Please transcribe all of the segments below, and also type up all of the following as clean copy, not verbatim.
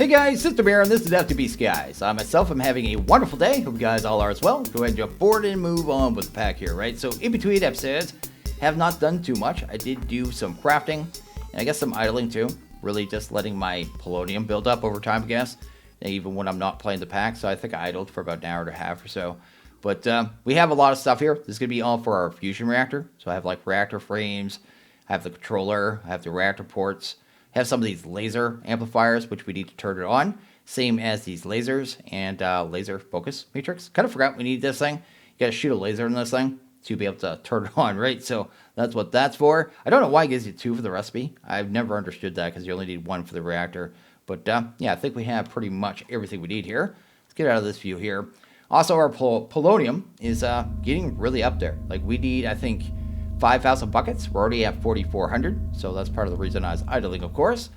Hey guys, System here, and this is FTB Skies. I myself am having a wonderful day. Hope you guys all are as well. Go ahead and jump forward and move on with the pack here, right? So in between episodes, have not done too much. I did do some crafting, and I guess some idling too. Really just letting my polonium build up over time, I guess. Even when I'm not playing the pack, so I think I idled for about an hour and a half or so. But we have a lot of stuff here. This is going to be all for our fusion reactor. So I have like reactor frames, I have the controller, I have the reactor ports, I have some of these laser amplifiers, which we need to turn it on. Same as these lasers and laser focus matrix. Kind of forgot we need this thing. You got to shoot a laser in this thing to be able to turn it on, right? So that's what that's for. I don't know why it gives you 2 for the recipe. I've never understood that because you only need 1 for the reactor. But yeah, I think we have pretty much everything we need here. Let's get out of this view here. Also, our polonium is getting really up there. Like we need, I think, 5,000 buckets. We're already at 4,400. So that's part of the reason I was idling, of course.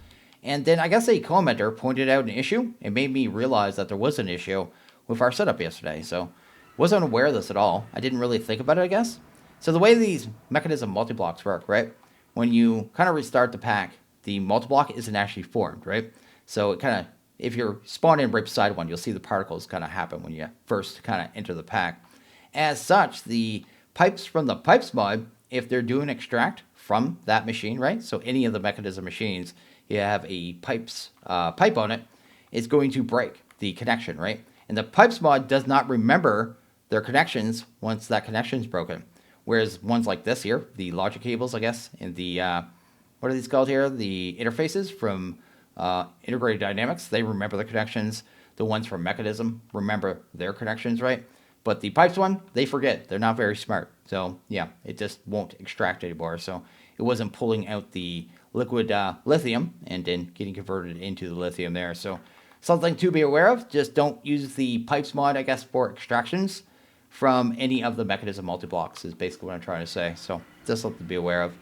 And then I guess a commenter pointed out an issue. It made me realize that there was an issue with our setup yesterday. So wasn't aware of this at all. I didn't really think about it, I guess. So the way these Mekanism multi-blocks work, right? When you kind of restart the pack, the multi-block isn't actually formed, right? So it kind of, if you're spawned in right beside one, you'll see the particles kind of happen when you first kind of enter the pack. As such, the pipes from the pipes mod, if they're doing extract from that machine, right? So any of the Mekanism machines, you have a pipe on it, it's going to break the connection, right? And the pipes mod does not remember their connections once that connection is broken. Whereas ones like this here, the logic cables, I guess, and the, what are these called here? The interfaces from integrated dynamics, they remember the connections. The ones from Mekanism remember their connections, right? But the pipes one, they forget. They're not very smart. So yeah, it just won't extract anymore. So it wasn't pulling out the liquid lithium and then getting converted into the lithium there. So something to be aware of. Just don't use the pipes mod, I guess, for extractions from any of the Mekanism multi-blocks is basically what I'm trying to say. So just something to be aware of.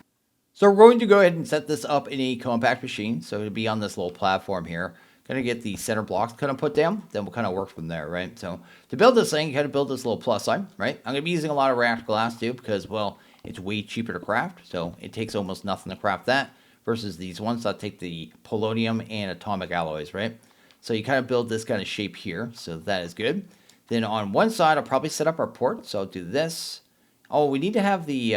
So we're going to go ahead and set this up in a compact machine. So it'll be on this little platform here. Going to get the center blocks kind of put down. Then we'll kind of work from there, right? So to build this thing, you got to build this little plus sign, right? I'm going to be using a lot of reactor glass too because, well, it's way cheaper to craft. So it takes almost nothing to craft that versus these ones that take the polonium and atomic alloys, right? So you kind of build this kind of shape here. So that is good. Then on one side, I'll probably set up our port. So I'll do this. Oh, we need to have the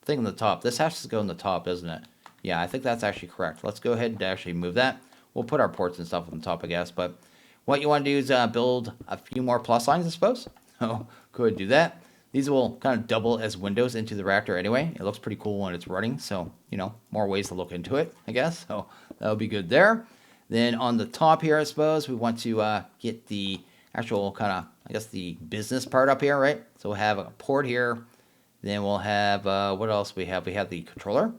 thing on the top. This has to go on the top, doesn't it? Yeah, I think that's actually correct. Let's go ahead and actually move that. We'll put our ports and stuff on the top, I guess. But what you want to do is build a few more plus lines, I suppose. So go ahead and do that. These will kind of double as windows into the reactor anyway. It looks pretty cool when it's running. So, you know, more ways to look into it, I guess. So that'll be good there. Then on the top here, I suppose, we want to get the actual kind of, I guess, the business part up here, right? So we'll have a port here. Then we'll have, what else we have? We have the controller.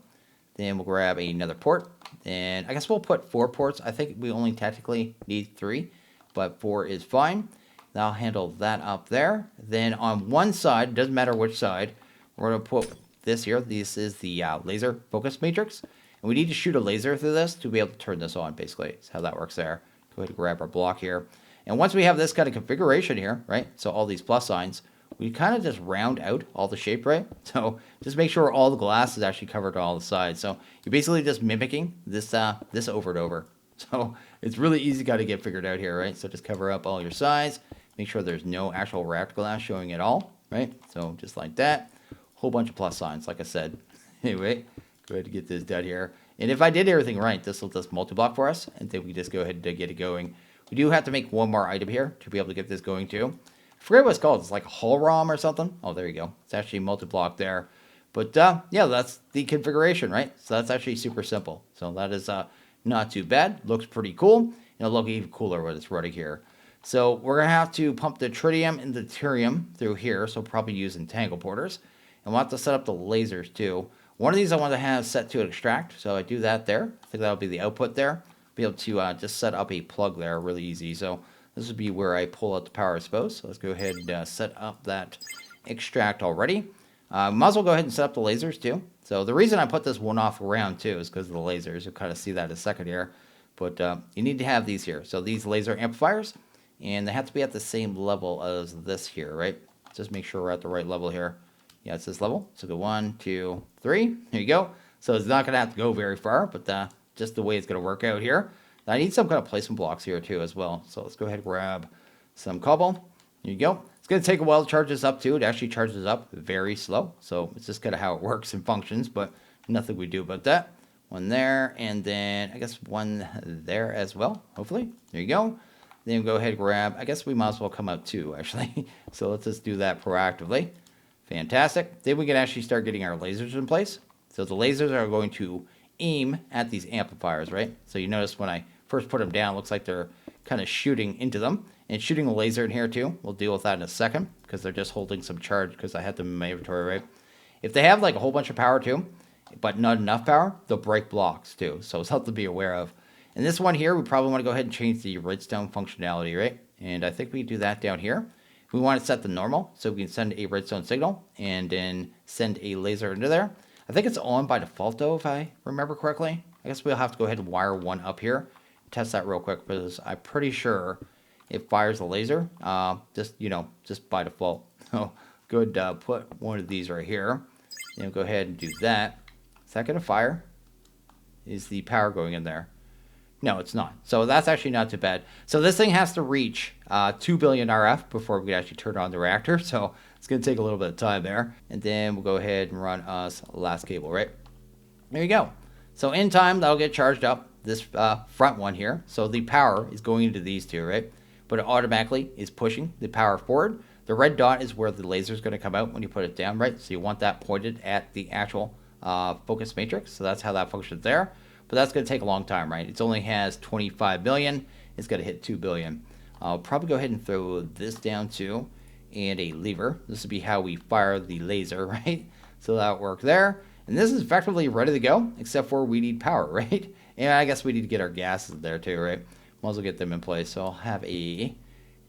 Then we'll grab another port. And I guess we'll put 4 ports. I think we only technically need 3, but 4 is fine. I'll handle that up there. Then on one side, doesn't matter which side, we're going to put this here. This is the laser focus matrix. And we need to shoot a laser through this to be able to turn this on, basically. That's how that works there. Go ahead and grab our block here. And once we have this kind of configuration here, right, so all these plus signs, we kind of just round out all the shape, right? So just make sure all the glass is actually covered on all the sides. So you're basically just mimicking this this over and over. So it's really easy to get figured out here, right? So just cover up all your sides. Make sure there's no actual reactor glass showing at all, right? So just like that. Whole bunch of plus signs, like I said. Anyway, go ahead and get this done here. And if I did everything right, this will just multi-block for us. And then we just go ahead and get it going. We do have to make one more item here to be able to get this going too. I forget what it's called. It's like a hull ROM or something. Oh, there you go. It's actually multi-block there. But yeah, that's the configuration, right? So that's actually super simple. So that is not too bad. Looks pretty cool. And it'll look even cooler when it's running here. So we're going to have to pump the tritium and the deuterium through here. So probably use entangle porters. And we'll have to set up the lasers too. One of these I want to have set to extract. So I do that there. I think that'll be the output there. Be able to just set up a plug there really easy. So this would be where I pull out the power, I suppose. So let's go ahead and set up that extract already. Might as well go ahead and set up the lasers too. So the reason I put this one off around too is because of the lasers. You'll kind of see that in a second here. But you need to have these here. So these laser amplifiers. And they have to be at the same level as this here, right? Just make sure we're at the right level here. Yeah, it's this level. So go 1, 2, 3. There you go. So it's not going to have to go very far, but just the way it's going to work out here. I need some kind of placement blocks here too as well. So let's go ahead and grab some cobble. There you go. It's going to take a while to charge this up too. It actually charges up very slow. So it's just kind of how it works and functions, but nothing we do about that. One there, and then I guess one there as well, hopefully. There you go. Then go ahead and grab, I guess we might as well come out too, actually. So let's just do that proactively. Fantastic. Then we can actually start getting our lasers in place. So the lasers are going to aim at these amplifiers, right? So you notice when I first put them down, it looks like they're kind of shooting into them. And shooting a laser in here too. We'll deal with that in a second, because they're just holding some charge because I had them in my inventory, right? If they have like a whole bunch of power too, but not enough power, they'll break blocks too. So it's something to be aware of. And this one here, we probably want to go ahead and change the redstone functionality, right? And I think we can do that down here. We want to set the normal, so we can send a redstone signal and then send a laser into there. I think it's on by default though, if I remember correctly. I guess we'll have to go ahead and wire one up here. Test that real quick, because I'm pretty sure it fires the laser, just by default. So good, put one of these right here. Then go ahead and do that. Is that going to fire? Is the power going in there? No, it's not. So that's actually not too bad. So this thing has to reach 2 billion RF before we can actually turn on the reactor. So it's going to take a little bit of time there. And then we'll go ahead and run us last cable, right? There you go. So in time, that'll get charged up, this front one here. So the power is going into these two, right? But it automatically is pushing the power forward. The red dot is where the laser is going to come out when you put it down, right? So you want that pointed at the actual focus matrix. So that's how that functions there. But that's going to take a long time, right? It only has 25 billion. It's going to hit 2 billion. I'll probably go ahead and throw this down too, and a lever. This will be how we fire the laser, right? So that'll work there. And this is effectively ready to go, except for we need power, right? And I guess we need to get our gases there too, right? Might as well get them in place. So I'll have a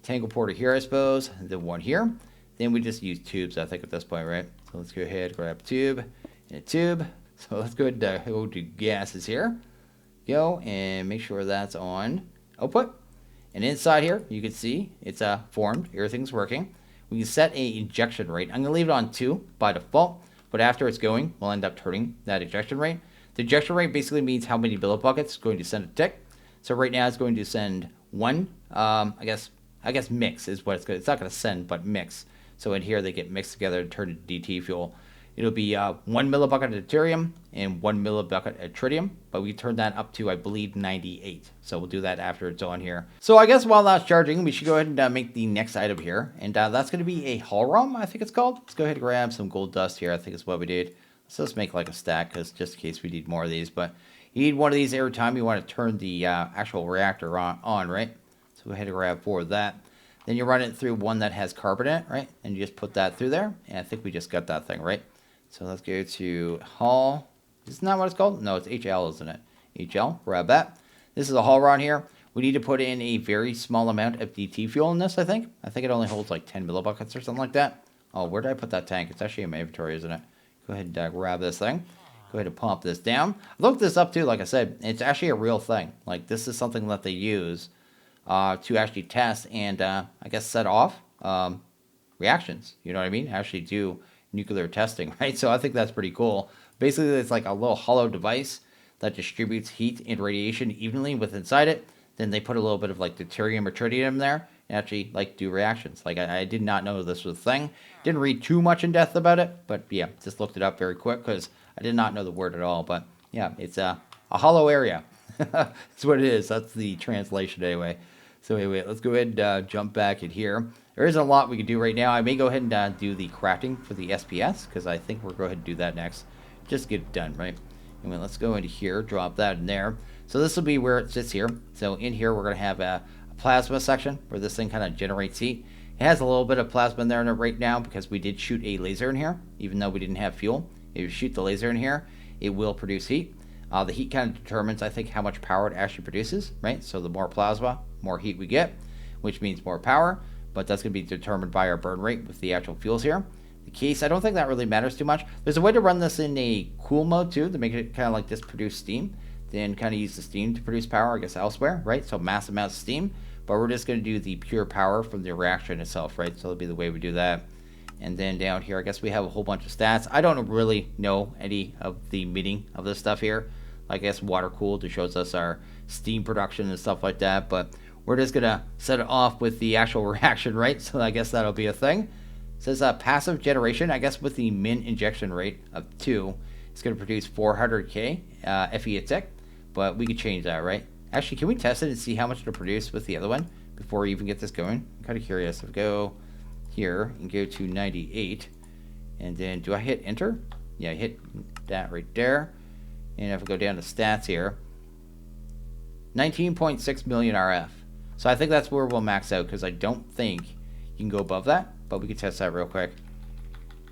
tangle porter here, I suppose, and then one here. Then we just use tubes, I think, at this point, right? So let's go ahead, grab a tube and a tube. So let's go ahead and go to gases here. Go and make sure that's on output. And inside here, you can see it's formed. Everything's working. We can set a injection rate. I'm going to leave it on 2 by default. But after it's going, we'll end up turning that ejection rate. The ejection rate basically means how many billet buckets it's going to send a tick. So right now it's going to send one, I guess mix is what it's going to, it's not going to send, but mix. So in here they get mixed together to turn to DT fuel. It'll be 1 millibucket of deuterium and 1 millibucket of tritium, but we turn that up to, I believe, 98. So we'll do that after it's on here. So I guess while that's charging, we should go ahead and make the next item here. And that's going to be a hull ROM, I think it's called. Let's go ahead and grab some gold dust here, I think is what we did. So let's make like a stack, because just in case we need more of these. But you need one of these every time you want to turn the actual reactor on, right? So go ahead and grab 4 of that. Then you run it through one that has carbon in it, right? And you just put that through there. And I think we just got that thing, right? So let's go to hull. Isn't that what it's called? No, it's HL, isn't it? HL, grab that. This is a hull rod here. We need to put in a very small amount of DT fuel in this, I think. I think it only holds like 10 millibuckets or something like that. Oh, where did I put that tank? It's actually in my inventory, isn't it? Go ahead and grab this thing. Go ahead and pump this down. I looked this up too, like I said. It's actually a real thing. Like, this is something that they use to actually test and, I guess, set off reactions. You know what I mean? Actually do nuclear testing, right? So I think that's pretty cool. Basically, it's like a little hollow device that distributes heat and radiation evenly with inside it. Then they put a little bit of like deuterium or tritium there and actually like do reactions. Like I did not know this was a thing. Didn't read too much in depth about it, but yeah, just looked it up very quick because I did not know the word at all. But yeah, it's a hollow area. That's what it is. That's the translation anyway. So anyway, let's go ahead and jump back in here. There isn't a lot we can do right now. I may go ahead and do the crafting for the SPS, because I think we'll go ahead and do that next. Just get it done, right? Anyway, let's go into here, drop that in there. So this will be where it sits here. So in here, we're going to have a plasma section where this thing kind of generates heat. It has a little bit of plasma in there right now because we did shoot a laser in here, even though we didn't have fuel. If you shoot the laser in here, it will produce heat. The heat kind of determines, I think, how much power it actually produces, right? So the more plasma, more heat we get, which means more power. But that's going to be determined by our burn rate with the actual fuels here. The case, I don't think that really matters too much. There's a way to run this in a cool mode too, to make it kind of like this produce steam. Then kind of use the steam to produce power, I guess, elsewhere, right? So massive amounts of steam. But we're just going to do the pure power from the reaction itself, right? So that'll be the way we do that. And then down here, I guess we have a whole bunch of stats. I don't really know any of the meaning of this stuff here. I guess water cooled. It shows us our steam production and stuff like that. But we're just gonna set it off with the actual reaction, right? So I guess that'll be a thing. It says passive generation. I guess with the min injection rate of 2, it's gonna produce 400k FE a tick. But we could change that, right? Actually, can we test it and see how much it'll produce with the other one before we even get this going? I'm kind of curious. If we go here and go to 98, and then do I hit enter? Yeah, I hit that right there. And if we go down to stats here, 19.6 million RF. So I think that's where we'll max out, because I don't think you can go above that, but we can test that real quick.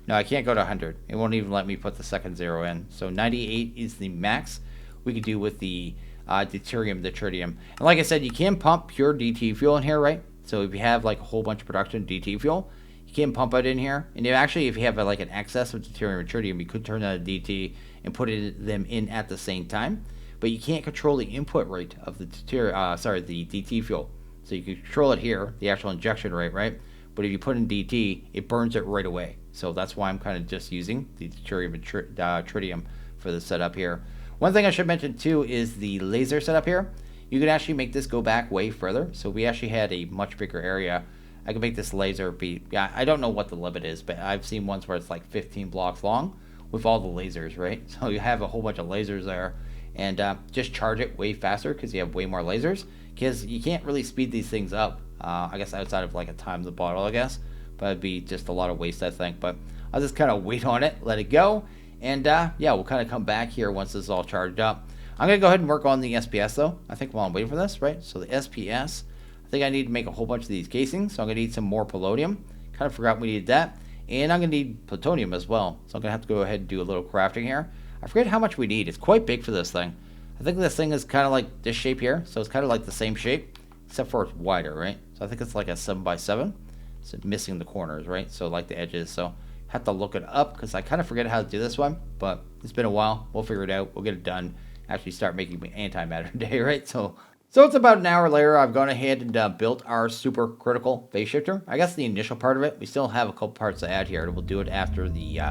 No, I can't go to 100. It won't even let me put the second 0 in. So 98 is the max we could do with the deuterium, the tritium. And like I said, you can pump pure DT fuel in here, right? So if you have like a whole bunch of production DT fuel, you can pump it in here. And if you have like an excess of deuterium and tritium, you could turn that to DT and put them in at the same time. But you can't control the input rate of the DT fuel. So you can control it here, the actual injection rate, right? But if you put in DT, it burns it right away. So that's why I'm kind of just using the deuterium and tritium for the setup here. One thing I should mention too is the laser setup here. You can actually make this go back way further. So we actually had a much bigger area. I can make this laser be, I don't know what the limit is, but I've seen ones where it's like 15 blocks long with all the lasers, right? So you have a whole bunch of lasers there, and just charge it way faster because you have way more lasers, because you can't really speed these things up, I guess outside of like a time the bottle, I guess, but it'd be just a lot of waste, I think. But I'll just kind of wait on it, let it go. And yeah, we'll kind of come back here once this is all charged up. I'm going to go ahead and work on the SPS though, I think, while I'm waiting for this, right? So the SPS, I think I need to make a whole bunch of these casings. So I'm going to need some more polonium. Kind of forgot we needed that. And I'm going to need plutonium as well. So I'm going to have to go ahead and do a little crafting here. I forget how much we need. It's quite big for this thing. I think this thing is kind of like this shape here. So it's kind of like the same shape, except for it's wider, right? So I think it's like a 7x7. So missing the corners, right? So like the edges. So have to look it up because I kind of forget how to do this one, but it's been a while. We'll figure it out. We'll get it done. Actually start making antimatter today, right? So it's about an hour later. I've gone ahead and built our supercritical phase shifter. I guess the initial part of it, we still have a couple parts to add here. We'll do it after the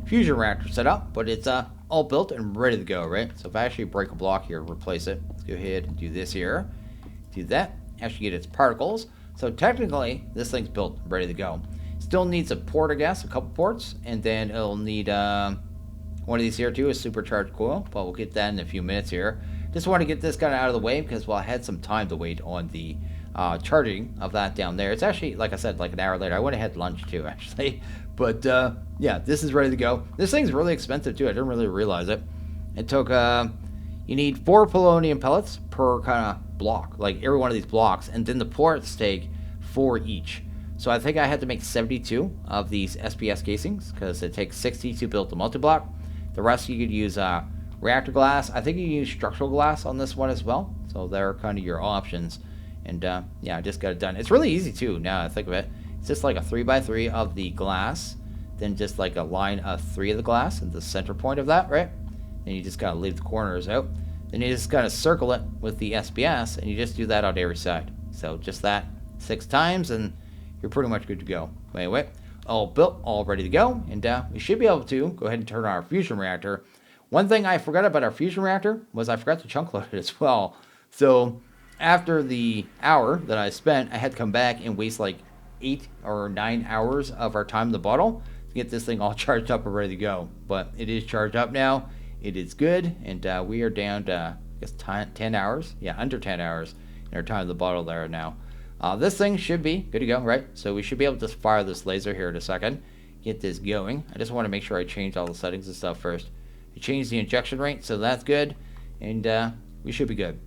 fusion reactor set up, but it's all built and ready to go, right? So if I actually break a block here, replace it. Let's go ahead and do this here. Do that. Actually get its particles. So technically, this thing's built and ready to go. Still needs a port, I guess, a couple ports, and then it'll need one of these here too, a supercharged coil, but we'll get that in a few minutes here. Just want to get this kind of out of the way because, well, I had some time to wait on the charging of that down there. It's actually, like I said, like an hour later. I went and had lunch too, actually. But yeah, this is ready to go. This thing's really expensive too. I didn't really realize it. It took, you need 4 polonium pellets per kind of block, like every one of these blocks, and then the ports take 4 each. So I think I had to make 72 of these SPS casings because it takes 60 to build the multi-block. The rest you could use reactor glass. I think you can use structural glass on this one as well. So they're kind of your options. And yeah, I just got it done. It's really easy too, now I think of it. It's just like a 3x3 of the glass, then just like a line of 3 of the glass at the center point of that, right? And you just gotta leave the corners out. Then you just gotta circle it with the SPS, and you just do that on every side. So just that 6 times, and you're pretty much good to go. But anyway, all built, all ready to go, and we should be able to go ahead and turn on our fusion reactor. One thing I forgot about our fusion reactor was I forgot to chunk load it as well. So after the hour that I spent, I had to come back and waste like 8 or 9 hours of our time in the bottle to get this thing all charged up and ready to go. But it is charged up now. It is good, and we are down to, I guess, 10 hours. Yeah, under 10 hours in our time in the bottle there now. This thing should be good to go, right? So we should be able to fire this laser here in a second, get this going. I just want to make sure I change all the settings and stuff first. I changed the injection rate, so that's good, and we should be good.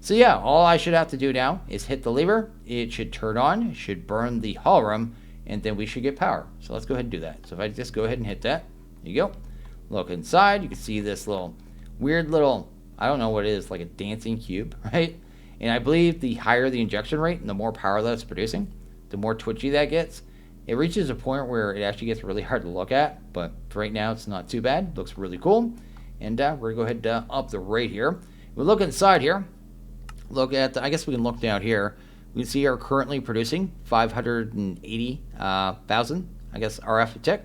So yeah, all I should have to do now is hit the lever. It should turn on, it should burn the hull room, and then we should get power. So let's go ahead and do that. So if I just go ahead and hit that, there you go. Look inside, you can see this little weird little, I don't know what it is, like a dancing cube, right? And I believe the higher the injection rate and the more power that it's producing, the more twitchy that gets. It reaches a point where it actually gets really hard to look at, but for right now it's not too bad. Looks really cool. And we're going to go ahead and up the rate here. We look inside here. Look at, I guess we can look down here. We can see are currently producing 580,000, I guess, RF a tick.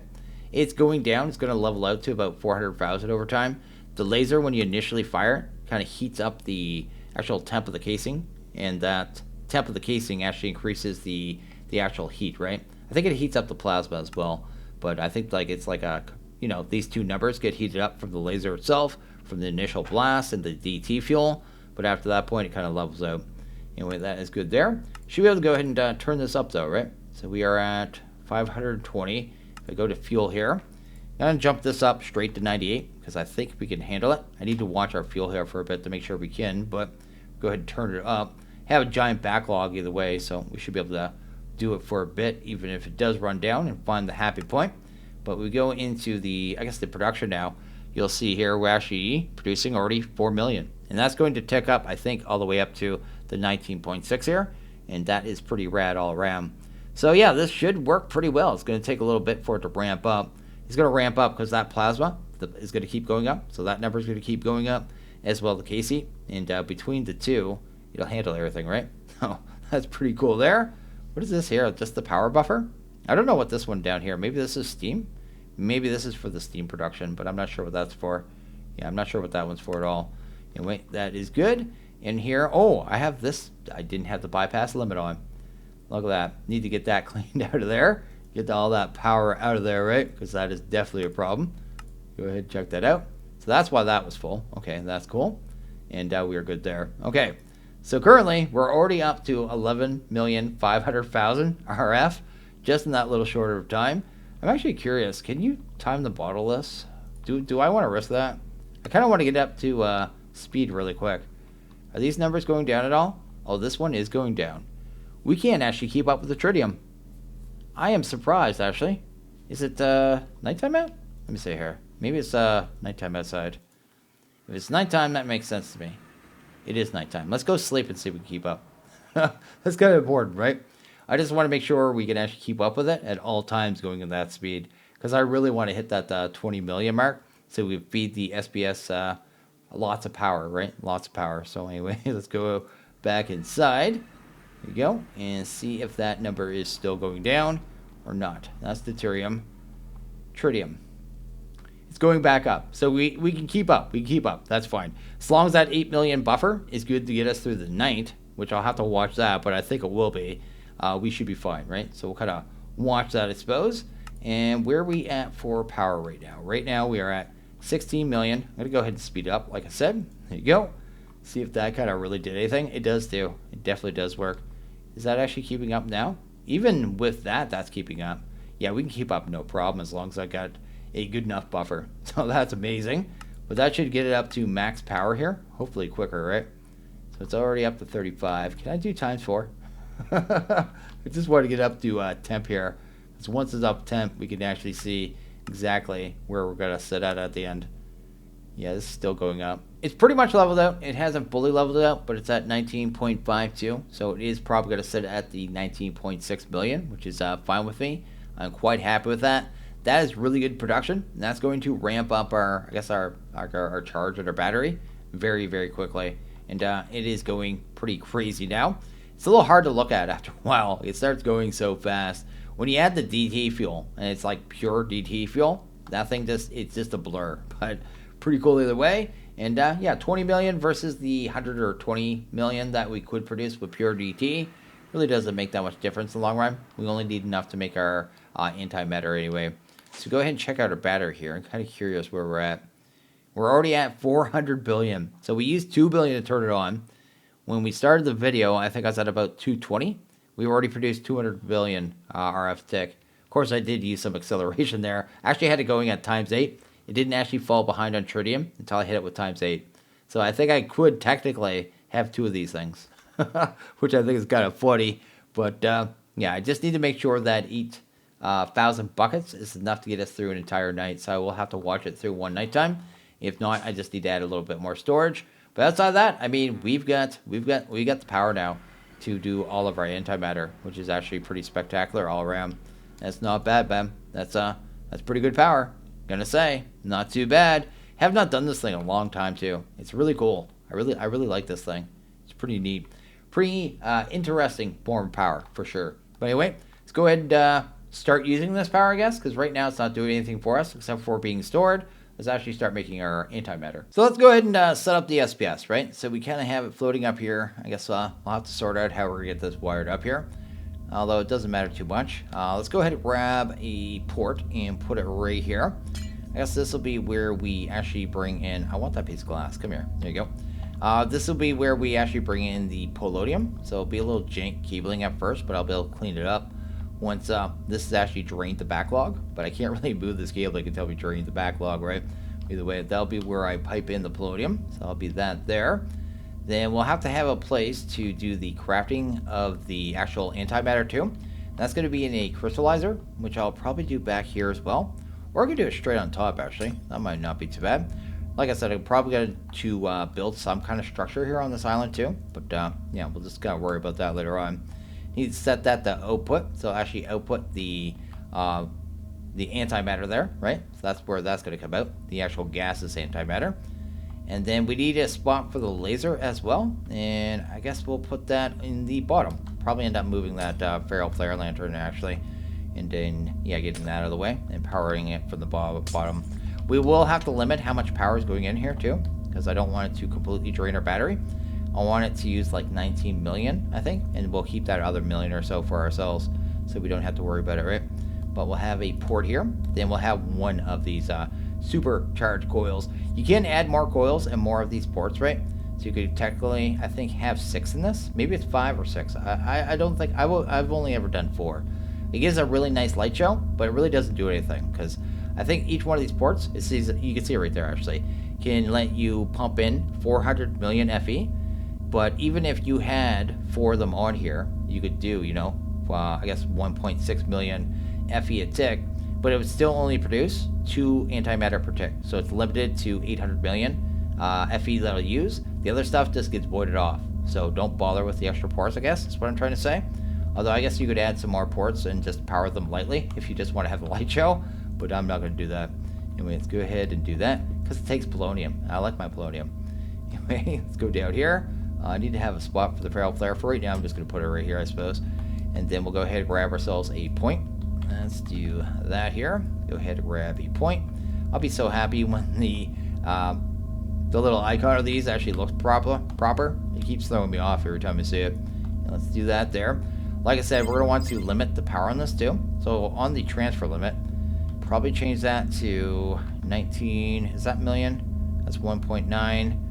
It's going down. It's going to level out to about 400,000 over time. The laser, when you initially fire, kind of heats up the actual temp of the casing, and that temp of the casing actually increases the actual heat, right? I think it heats up the plasma as well, but I think like it's like a, you know, these two numbers get heated up from the laser itself, from the initial blast and the DT fuel, but after that point it kind of levels out. Anyway, that is good there. Should be able to go ahead and turn this up though, right? So we are at 520. If I go to fuel here, I'm going to jump this up straight to 98 because I think we can handle it. I need to watch our fuel here for a bit to make sure we can, but go ahead and turn it up. Have a giant backlog either way, so we should be able to do it for a bit, even if it does run down, and find the happy point. But we go into the, I guess, the production now. You'll see here we're actually producing already 4 million, and that's going to tick up, I think, all the way up to the 19.6 here, and that is pretty rad all around. So yeah, this should work pretty well. It's going to take a little bit for it to ramp up. It's going to ramp up because that plasma is going to keep going up, so that number is going to keep going up, as well the KC, and between the two, it'll handle everything, right? Oh, that's pretty cool there. What is this here? Just the power buffer? I don't know what this one down here. Maybe this is steam? Maybe this is for the steam production, but I'm not sure what that's for. Yeah, I'm not sure what that one's for at all. Anyway, that is good. In here, oh, I have this. I didn't have the bypass limit on. Look at that. Need to get that cleaned out of there. Get all that power out of there, right? Because that is definitely a problem. Go ahead and check that out. So that's why that was full. Okay, that's cool. And we are good there. Okay. So currently, we're already up to 11,500,000 RF, just in that little shorter of time. I'm actually curious, can you time the bottle this? Do I want to risk that? I kind of want to get up to speed really quick. Are these numbers going down at all? Oh, this one is going down. We can't actually keep up with the tritium. I am surprised, actually. Is it nighttime out? Let me see here. Maybe it's nighttime outside. If it's nighttime, that makes sense to me. It is nighttime. Let's go sleep and see if we can keep up. That's kind of important, right? I just want to make sure we can actually keep up with it at all times going at that speed, because I really want to hit that 20 million mark so we feed the SBS lots of power, right? Lots of power. So anyway, let's go back inside. There you go. And see if that number is still going down or not. That's deuterium. Tritium. It's going back up. So we can keep up. We can keep up. That's fine. As long as that 8 million buffer is good to get us through the night, which I'll have to watch that, but I think it will be, we should be fine, right? So we'll kind of watch that, I suppose. And where are we at for power right now? Right now we are at 16 million. I'm going to go ahead and speed it up, like I said. There you go. See if that kind of really did anything. It does do. It definitely does work. Is that actually keeping up now? Even with that, that's keeping up. Yeah, we can keep up no problem as long as I got a good enough buffer. So that's amazing. But that should get it up to max power here. Hopefully quicker, right? So it's already up to 35. Can I do times 4? I just want to get up to temp here. Because once it's up temp, we can actually see exactly where we're going to sit at the end. Yeah, this is still going up. It's pretty much leveled out. It hasn't fully leveled out, but it's at 19.52. So it is probably going to sit at the 19.6 million, which is fine with me. I'm quite happy with that. That is really good production. And that's going to ramp up our, I guess, our charge and our battery very, very quickly. And it is going pretty crazy now. It's a little hard to look at after a while. It starts going so fast. When you add the DT fuel, and it's like pure DT fuel, that thing it's just a blur. But pretty cool either way. And yeah, 20 million versus the 100 or 20 million that we could produce with pure DT really doesn't make that much difference in the long run. We only need enough to make our antimatter anyway. So go ahead and check out our battery here. I'm kind of curious where we're at. We're already at 400 billion. So we used 2 billion to turn it on. When we started the video, I think I was at about 220. We already produced 200 billion RF tick. Of course, I did use some acceleration there. Actually, I had it going at times 8. It didn't actually fall behind on tritium until I hit it with times 8. So I think I could technically have 2 of these things, which I think is kind of funny. But yeah, I just need to make sure that each 1,000 buckets is enough to get us through an entire night. So I will have to watch it through one nighttime. If not, I just need to add a little bit more storage. But outside of that, I mean, we got the power now to do all of our antimatter, which is actually pretty spectacular all around. That's not bad, man. That's pretty good power. Gonna say, not too bad. Have not done this thing in a long time too. It's really cool. I really like this thing. It's pretty neat, pretty interesting form of power for sure. But anyway, let's go ahead and start using this power, I guess, because right now it's not doing anything for us except for being stored. let's actually start making our antimatter. So let's go ahead and set up the SPS, right? So we kind of have it floating up here. I guess I'll have to sort out how we're going to get this wired up here, although it doesn't matter too much. Let's go ahead and grab a port and put it right here. I guess this will be where we actually bring in, I want that piece of glass, come here, there you go. This will be where we actually bring in the polonium, so it'll be a little jank cabling at first, but I'll be able to clean it up once this is actually drained the backlog. But I can't really move this cable, I can tell me drained the backlog, right? Either way, that'll be where I pipe in the polonium, so that'll be that there. Then we'll have to have a place to do the crafting of the actual antimatter too. That's going to be in a crystallizer, which I'll probably do back here as well. Or I could do it straight on top, actually. That might not be too bad. Like I said, I'm probably going to build some kind of structure here on this island too. But yeah, we'll just kind of worry about that later on. Need to set that to output. So actually output the antimatter there, right? So that's where that's going to come out. The actual gaseous antimatter. And then we need a spot for the laser as well. And I guess we'll put that in the bottom. Probably end up moving that feral flare lantern actually. And then, yeah, getting that out of the way and powering it from the bottom. We will have to limit how much power is going in here too, because I don't want it to completely drain our battery. I want it to use like 19 million, I think, and we'll keep that other million or so for ourselves, so we don't have to worry about it, right? But we'll have a port here. Then we'll have one of these supercharged coils. You can add more coils and more of these ports, right? So you could technically, I think, have 6 in this. Maybe it's 5 or 6. I don't think I've only ever done 4. It gives a really nice light show, but it really doesn't do anything, because I think each one of these ports, you can see it right there actually, can let you pump in 400 million FE. But even if you had 4 of them on here, you could do, you know, I guess 1.6 million FE a tick, but it would still only produce 2 antimatter per tick. So it's limited to 800 million FE that'll use. The other stuff just gets voided off. So don't bother with the extra ports, I guess, is what I'm trying to say. Although I guess you could add some more ports and just power them lightly if you just want to have the light show, but I'm not going to do that. Anyway, let's go ahead and do that, because it takes polonium. I like my polonium. Anyway, let's go down here. I need to have a spot for the feral flare. For right now, I'm just going to put it right here, I suppose. And then we'll go ahead and grab ourselves a point. Let's do that here. Go ahead and grab a point. I'll be so happy when the little icon of these actually looks proper. It keeps throwing me off every time I see it. And let's do that there. Like I said, we're going to want to limit the power on this too. So on the transfer limit, probably change that to 19, is that million? That's 1.9.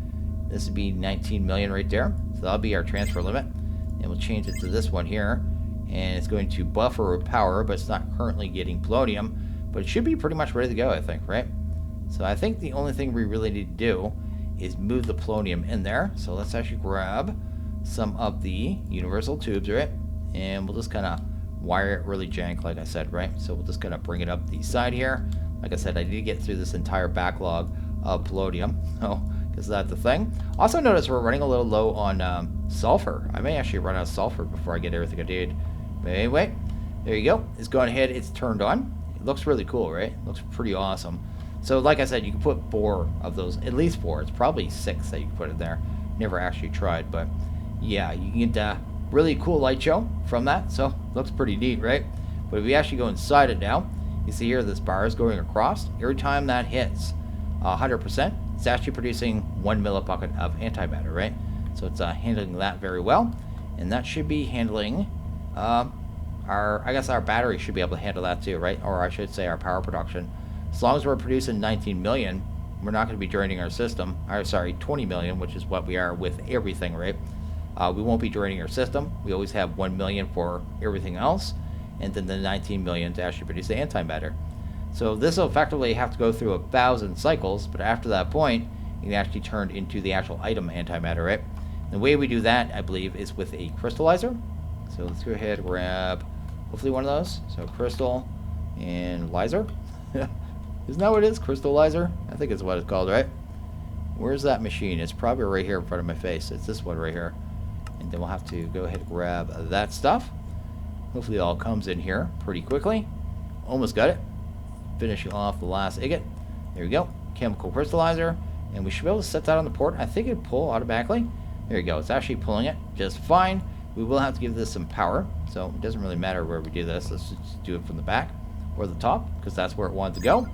This would be 19 million right there. So that'll be our transfer limit. And we'll change it to this one here. And it's going to buffer with power, but it's not currently getting polonium. But it should be pretty much ready to go, I think, right? So I think the only thing we really need to do is move the polonium in there. So let's actually grab some of the universal tubes, right? And we'll just kind of wire it really jank, like I said, right? So we'll just kind of bring it up the side here. Like I said, I need to get through this entire backlog of polonium, because that's the thing. Also notice we're running a little low on sulfur. I may actually run out of sulfur before I get everything I need. But anyway, there you go. It's gone ahead. It's turned on. It looks really cool, right? It looks pretty awesome. So like I said, you can put 4 of those, at least 4. It's probably 6 that you can put in there. Never actually tried, but yeah, you can get really cool light show from that. So looks pretty neat, right? But if we actually go inside it now, you see here this bar is going across. Every time that hits 100%, it's actually producing 1 millibucket of antimatter, right? So it's handling that very well. And that should be handling I guess our battery should be able to handle that too, right? Or I should say our power production. As long as we're producing 19 million, we're not going to be draining our system. Or sorry, 20 million, which is what we are with everything, right? We won't be draining our system. We always have 1 million for everything else, and then the 19 million to actually produce the antimatter. So this will effectively have to go through 1,000 cycles, but after that point, it can actually turn into the actual item antimatter, right? The way we do that, I believe, is with a crystallizer. So let's go ahead and grab, hopefully one of those. So crystal and lizer. Isn't that what it is? Crystallizer? I think it's what it's called, right? Where's that machine? It's probably right here in front of my face. It's this one right here. And then we'll have to go ahead and grab that stuff. Hopefully it all comes in here pretty quickly. Almost got it. Finishing off the last ingot. There we go. Chemical crystallizer. And we should be able to set that on the port. I think it'd pull automatically. There you go. It's actually pulling it just fine. We will have to give this some power. So it doesn't really matter where we do this. Let's just do it from the back or the top, because that's where it wanted to go.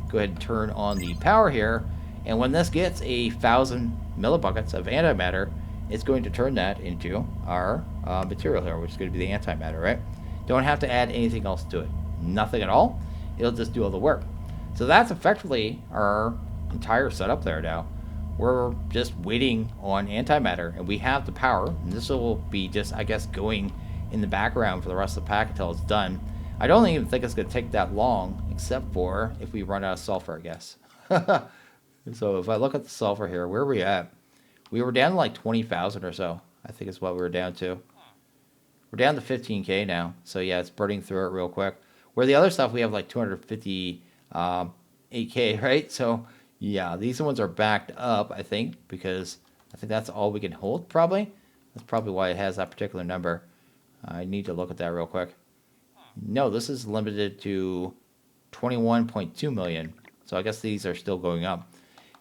go ahead and turn on the power here. And when this gets 1,000 millibuckets of antimatter, it's going to turn that into our material here, which is going to be the antimatter, right? Don't have to add anything else to it. Nothing at all. It'll just do all the work. So that's effectively our entire setup there now. We're just waiting on antimatter, and we have the power. And this will be just, I guess, going in the background for the rest of the pack until it's done. I don't even think it's going to take that long, except for if we run out of sulfur, I guess. So if I look at the sulfur here, where are we at? We were down to like 20,000 or so. I think is what we were down to. We're down to 15K now. So yeah, it's burning through it real quick. Where the other stuff, we have like 258K, right? So yeah, these ones are backed up, I think, because I think that's all we can hold, probably. That's probably why it has that particular number. I need to look at that real quick. No, this is limited to 21.2 million. So I guess these are still going up.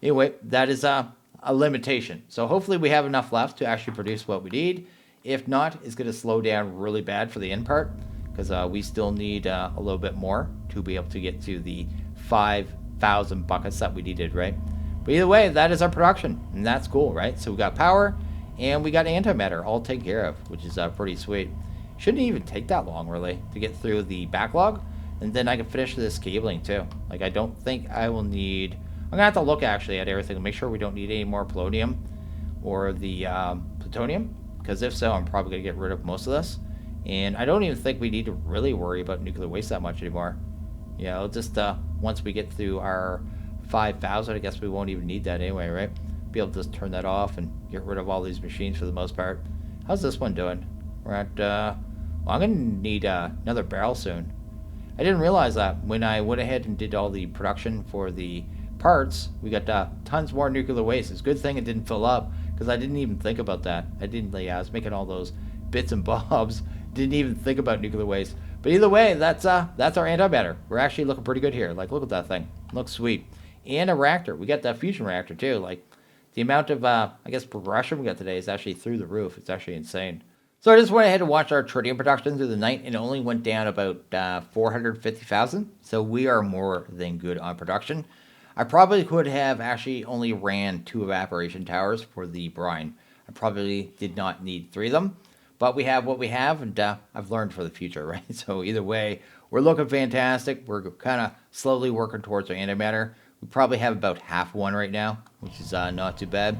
Anyway, that is a limitation. So hopefully we have enough left to actually produce what we need. If not, it's going to slow down really bad for the end part, because we still need a little bit more to be able to get to the 5,000 buckets that we needed, right? But either way, that is our production, and that's cool, right? So we got power, and we got antimatter all taken care of, which is pretty sweet. Shouldn't even take that long, really, to get through the backlog, and then I can finish this cabling, too. Like, I don't think I will need... I'm going to have to look, actually, at everything and make sure we don't need any more polonium or the plutonium, because if so, I'm probably going to get rid of most of this. And I don't even think we need to really worry about nuclear waste that much anymore. Yeah, it'll just, once we get through our 5,000, I guess we won't even need that anyway, right? Be able to just turn that off and get rid of all these machines for the most part. How's this one doing? We're at, well, I'm going to need another barrel soon. I didn't realize that when I went ahead and did all the production for the parts, we got tons more nuclear waste. It's a good thing it didn't fill up, because I didn't even think about that. I was making all those bits and bobs, didn't even think about nuclear waste. But either way, that's our antimatter. We're actually looking pretty good here. Like, look at that thing. Looks sweet. And a reactor. We got that fusion reactor too. Like, the amount of I guess progression we got today is actually through the roof. It's actually insane. So I just went ahead and watched our tritium production through the night, and it only went down about 450,000. So we are more than good on production. I probably could have actually only ran 2 evaporation towers for the brine. I probably did not need 3 of them, but we have what we have, and I've learned for the future, right? So either way, we're looking fantastic. We're kind of slowly working towards our antimatter. We probably have about half one right now, which is not too bad.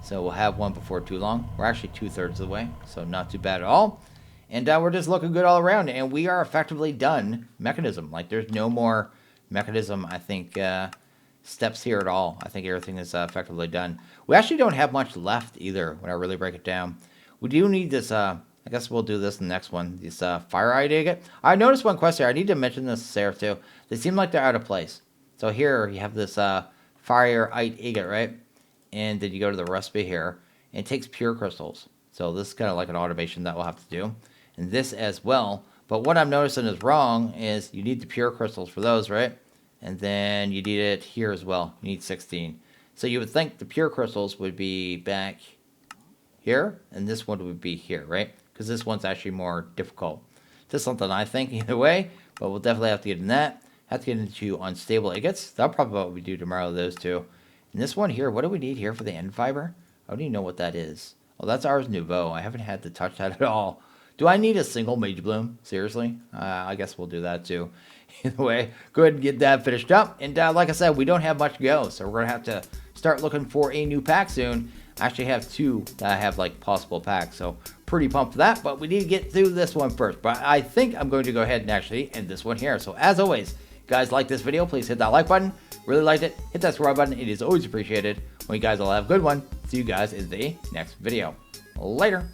So we'll have one before too long. We're actually 2/3 of the way, so not too bad at all. And we're just looking good all around, and we are effectively done Mekanism. Like, there's no more Mekanism, I think, steps here at all. I think everything is effectively done. We actually don't have much left either when I really break it down. We do need this, I guess we'll do this in the next one, this fire-eyed agate. I noticed one question here. I need to mention this, Sarah, too. They seem like they're out of place. So here you have this fire-eyed agate, right? And then you go to the recipe here, and it takes pure crystals. So this is kind of like an automation that we'll have to do. And this as well. But what I'm noticing is wrong is you need the pure crystals for those, right? And then you need it here as well. You need 16. So you would think the pure crystals would be back here, and this one would be here, right? Because this one's actually more difficult. Just something I think either way, but we'll definitely have to get in that. Have to get into unstable agates. That'll probably what we do tomorrow, those two. And this one here, what do we need here for the end fiber? I don't even know what that is. Oh, that's Ars Nouveau. I haven't had to touch that at all. Do I need a single Mage Bloom? Seriously? I guess we'll do that too. Either way, go ahead and get that finished up. And like I said, we don't have much to go, so we're going to have to start looking for a new pack soon. I actually have 2 that have like possible packs, so pretty pumped for that. But we need to get through this one first. But I think I'm going to go ahead and actually end this one here. So as always, guys, like this video, please hit that like button. Really liked it, hit that subscribe button. It is always appreciated. Well, you guys all have a good one. See you guys in the next video. Later.